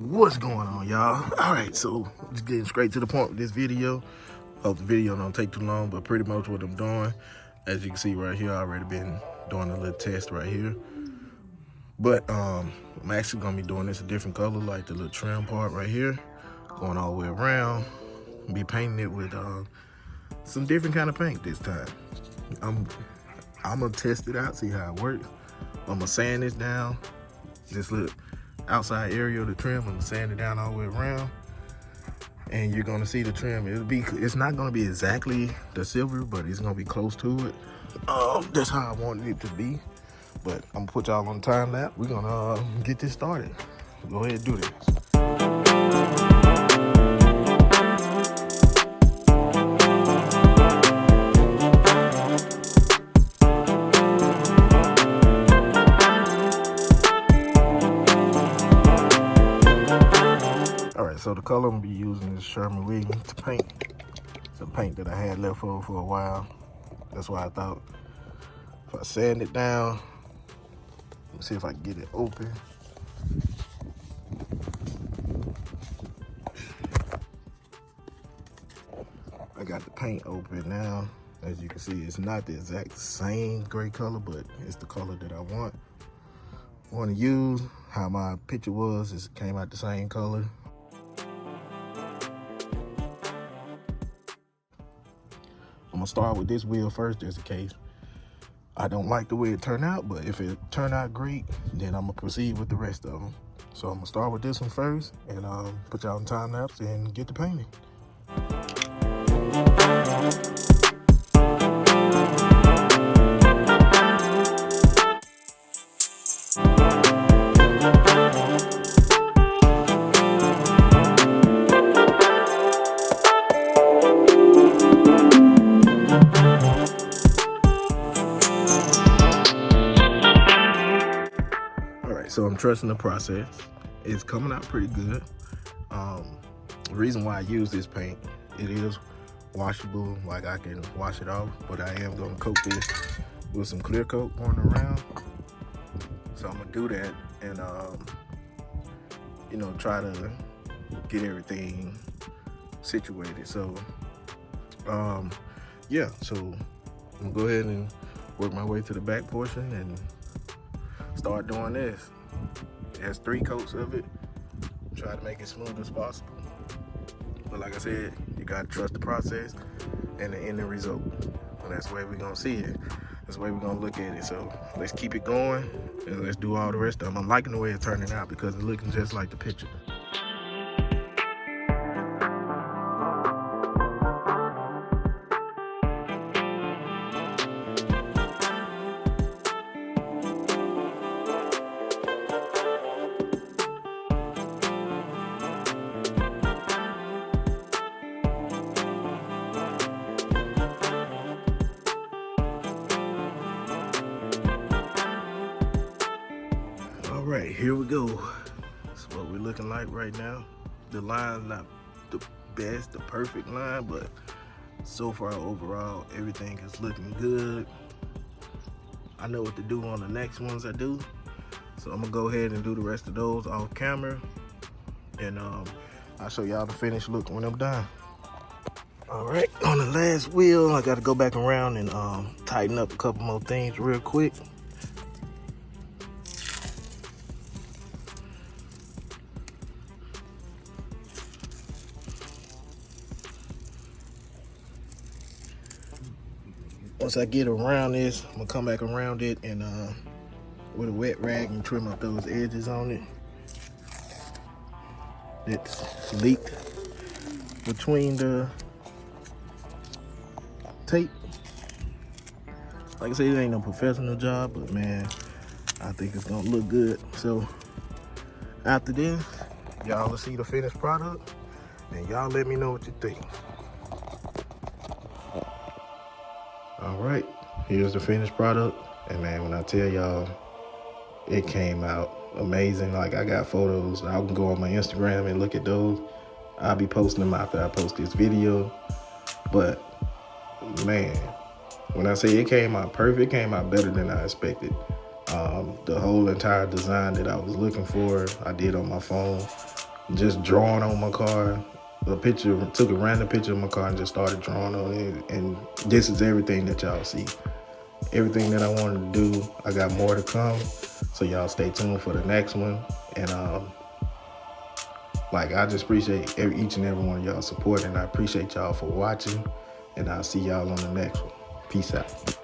What's going on, y'all? All right, so just getting straight to the point with this video. Hope the video don't take too long, but pretty much what I'm doing, as you can see right here, I already been doing a little test right here. But I'm actually gonna be doing this a different color, like the little trim part right here, going all the way around. Be painting it with some different kind of paint this time. I'm gonna test it out, see how it works. I'm gonna sand this down, this little outside area of the trim. I'm gonna sand it down all the way around, and you're gonna see the trim. It's not gonna be exactly the silver, but it's gonna be close to it. That's how I wanted it to be. But I'm gonna put y'all on time lapse. We're gonna get this started. Go ahead and do this. So the color I'm gonna be using is Sherman Williams to paint. It's a paint that I had left over for a while. That's why I thought if I sand it down, let's see if I can get it open. I got the paint open now. As you can see, it's not the exact same gray color, but it's the color that I want to use. How my picture was, it came out the same color. I'm gonna start with this wheel first, just in case I don't like the way it turned out, but if it turned out great, then I'm gonna proceed with the rest of them. So I'm gonna start with this one first and put y'all on time lapse and get to painting. So I'm trusting the process. It's coming out pretty good. The reason why I use this paint, it is washable, like I can wash it off, but I am gonna coat this with some clear coat going around. So I'm gonna do that and try to get everything situated. So yeah, so I'm gonna go ahead and work my way to the back portion and start doing this. It has 3 coats of it. Try to make it smooth as possible. But like I said, you gotta trust the process and the ending result. And that's the way we're gonna see it. That's the way we're gonna look at it. So let's keep it going and let's do all the rest of them. I'm liking the way it's turning out because it's looking just like the picture. All right, here we go. That's what we're looking like right now. The line's not the best, the perfect line, but so far overall, everything is looking good. I know what to do on the next ones I do. So I'm gonna go ahead and do the rest of those off camera. And I'll show y'all the finished look when I'm done. All right, on the last wheel, I gotta go back around and tighten up a couple more things real quick. Once I get around this, I'm gonna come back around it and with a wet rag and trim up those edges on it that's leaked between the tape. Like I said, it ain't no professional job, but man, I think it's gonna look good. So after this, y'all will see the finished product and y'all let me know what you think. All right, here's the finished product. And man, when I tell y'all, it came out amazing. Like, I got photos. I can go on my Instagram and look at those. I'll be posting them after I post this video. But man, when I say it came out perfect, it came out better than I expected. The whole entire design that I was looking for, I did on my phone. just drawing on my car. Took a random picture of my car and just started drawing on it. And this is everything that y'all see. Everything that I wanted to do. I got more to come. So y'all stay tuned for the next one. And I just appreciate each and every one of y'all support, and I appreciate y'all for watching. And I'll see y'all on the next one. Peace out.